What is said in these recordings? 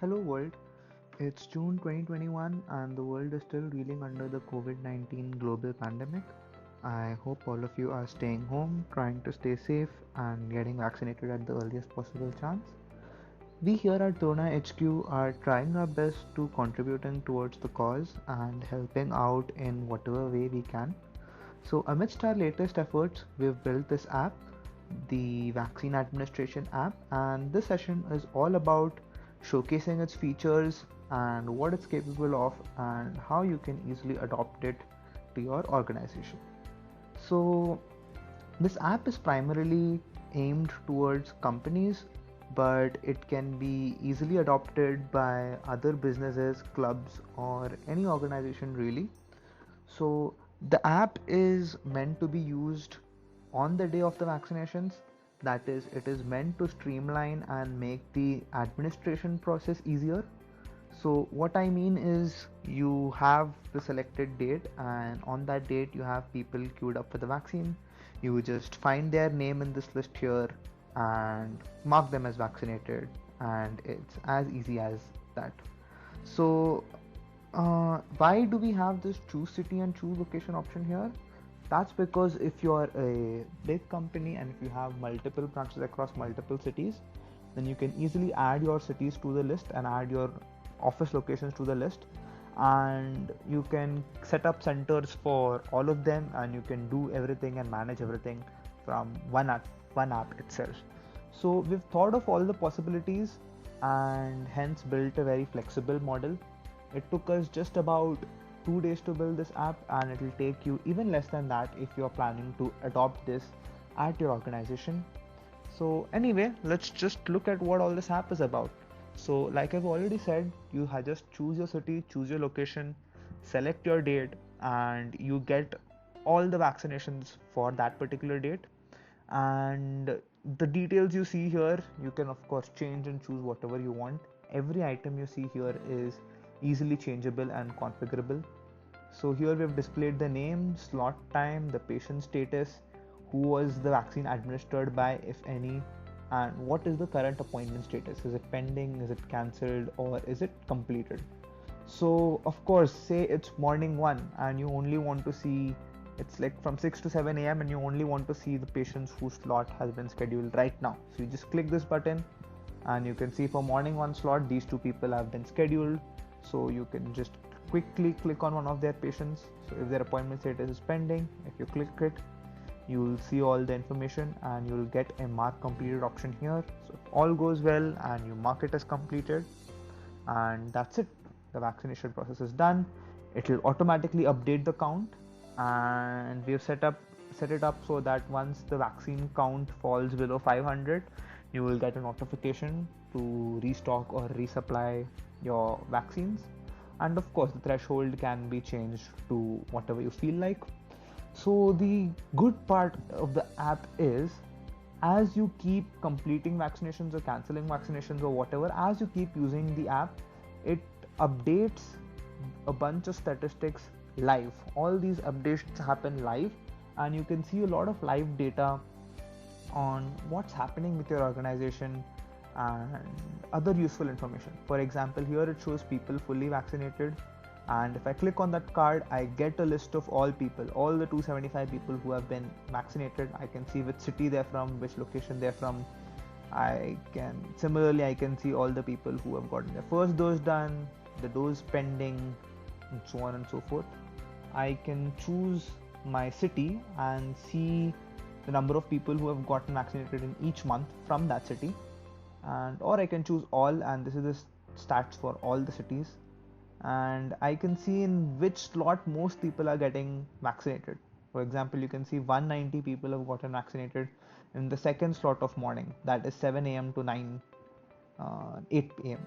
Hello world, it's June 2021 and the world is still reeling under the COVID 19 global pandemic. I hope all of you are staying home, trying to stay safe, and getting vaccinated at the earliest possible chance. We here at Dona HQ are trying our best to contributing towards the cause and helping out in whatever way we can. So, amidst our latest efforts, we've built this app, the Vaccine Administration app, and this session is all about showcasing its features and what it's capable of and how you can easily adopt it to your organization. So, this app is primarily aimed towards companies, but it can be easily adopted by other businesses, clubs, or any organization really. So the app is meant to be used on the day of the vaccinations. That is, it is meant to streamline and make the administration process easier. So what I mean is you have the selected date, and on that date you have people queued up for the vaccine. You just find their name in this list here and mark them as vaccinated, and it's as easy as that. So why do we have this choose city and choose location option here? That's because if you are a big company and if you have multiple branches across multiple cities, then you can easily add your cities to the list and add your office locations to the list, and you can set up centers for all of them, and you can do everything and manage everything from one app itself. So we've thought of all the possibilities and hence built a very flexible model. It took us just about 2 days to build this app, and it will take you even less than that if you're planning to adopt this at your organization. So, anyway, let's just look at what all this app is about. So, like I've already said, you just choose your city, choose your location, select your date, and you get all the vaccinations for that particular date. And the details you see here, you can of course change and choose whatever you want. Every item you see here is easily changeable and configurable. So here we have displayed the name, slot time, the patient status, who was the vaccine administered by, if any, and what is the current appointment status. Is it pending, is it cancelled, or is it completed? So of course, say it's morning 1 and you only want to see, it's like from 6 to 7 a.m. and you only want to see the patients whose slot has been scheduled right now. So you just click this button and you can see for morning 1 slot these two people have been scheduled. So you can just quickly click on one of their patients. So if their appointment status is pending, if you click it, you will see all the information and you will get a mark completed option here. So if all goes well and you mark it as completed, and that's it, the vaccination process is done. It will automatically update the count, and we have set it up so that once the vaccine count falls below 500, you will get a notification to restock or resupply your vaccines. And of course the threshold can be changed to whatever you feel like. So the good part of the app is, as you keep completing vaccinations or cancelling vaccinations or whatever, as you keep using the app, it updates a bunch of statistics live. All these updates happen live, and you can see a lot of live data on what's happening with your organization and other useful information. For example, here it shows people fully vaccinated, and if I click on that card, I get a list of all people, all the 275 people who have been vaccinated. I can see which city they're from, which location they're from. I can see all the people who have gotten their first dose done, the dose pending, and so on and so forth. I can choose my city and see the number of people who have gotten vaccinated in each month from that city, and or I can choose all, and this is the stats for all the cities, and I can see in which slot most people are getting vaccinated. For example, you can see 190 people have gotten vaccinated in the second slot of morning, that is 7 a.m. to 8 p.m.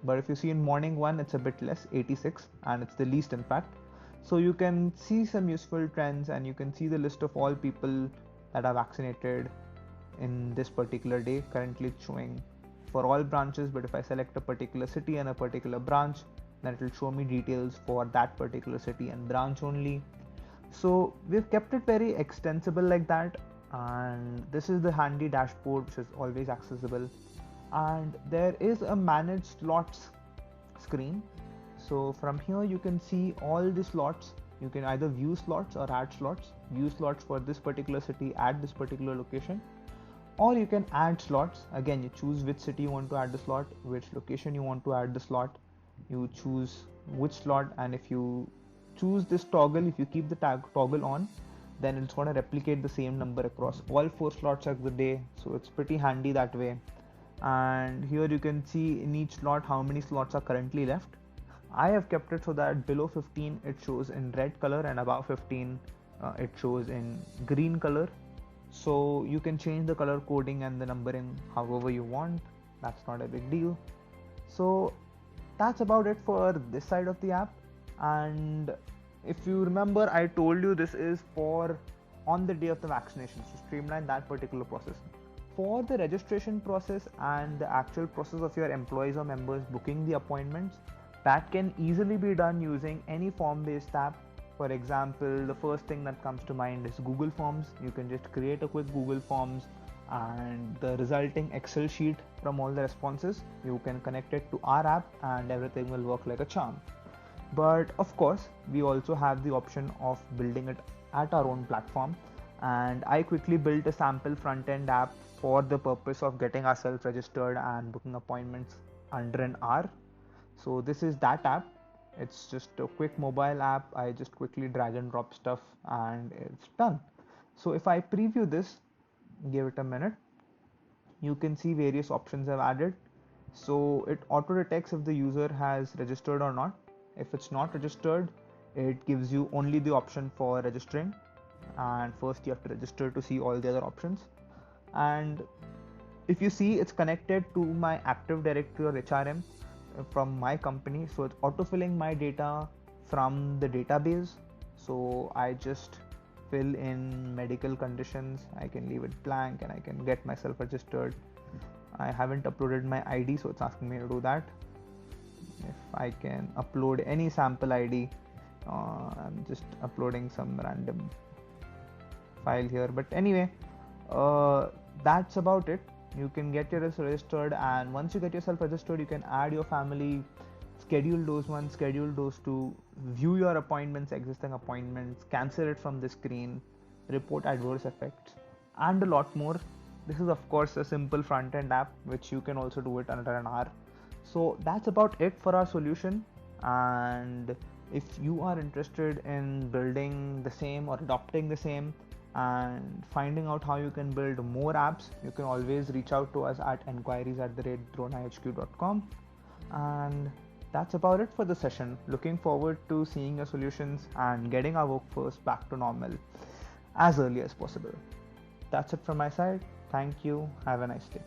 But if you see in morning 1, it's a bit less, 86, and it's the least in fact. So you can see some useful trends, and you can see the list of all people that are vaccinated in this particular day. Currently it's showing for all branches, but if I select a particular city and a particular branch, then it will show me details for that particular city and branch only. So we've kept it very extensible like that, and this is the handy dashboard which is always accessible. and there is a manage slots screen. So from here you can see all the slots. You can either view slots or add slots. View slots for this particular city at this particular location, or you can add slots. Again, you choose which city you want to add the slot, which location you want to add the slot. You choose which slot, and if you choose this toggle, if you keep the toggle on, then it's going to replicate the same number across all 4 slots of the day. So it's pretty handy that way. And here you can see in each slot how many slots are currently left. I have kept it so that below 15 it shows in red color, and above 15 it shows in green color. So you can change the color coding and the numbering however you want. That's not a big deal. So that's about it for this side of the app. And if you remember, I told you this is for on the day of the vaccination, to streamline that particular process. For the registration process and the actual process of your employees or members booking the appointments, that can easily be done using any form-based app. For example, the first thing that comes to mind is Google Forms. You can just create a quick Google Forms and the resulting Excel sheet from all the responses. You can connect it to our app and everything will work like a charm. But of course, we also have the option of building it at our own platform. And I quickly built a sample front-end app for the purpose of getting ourselves registered and booking appointments under an hour. So this is that app. It's just a quick mobile app. I just quickly drag and drop stuff and it's done. So if I preview this, give it a minute, you can see various options I've added. So it auto detects if the user has registered or not. If it's not registered, it gives you only the option for registering, and first you have to register to see all the other options. And if you see, it's connected to my Active Directory or HRM from my company, so it's autofilling my data from the database. So I just fill in medical conditions, I can leave it blank and I can get myself registered. I haven't uploaded my ID, so it's asking me to do that. If I can upload any sample ID, I'm just uploading some random file here, but anyway, that's about it. You can get yourself registered, and once you get yourself registered, you can add your family, schedule those ones, schedule those two, view your appointments, existing appointments, cancel it from the screen, report adverse effects, and a lot more. This is of course a simple front-end app which you can also do it under an hour. So that's about it for our solution. And if you are interested in building the same or adopting the same and finding out how you can build more apps, you can always reach out to us at enquiries@dronahq.com. And that's about it for the session. Looking forward to seeing your solutions and getting our workforce back to normal as early as possible. That's it from my side. Thank you. Have a nice day.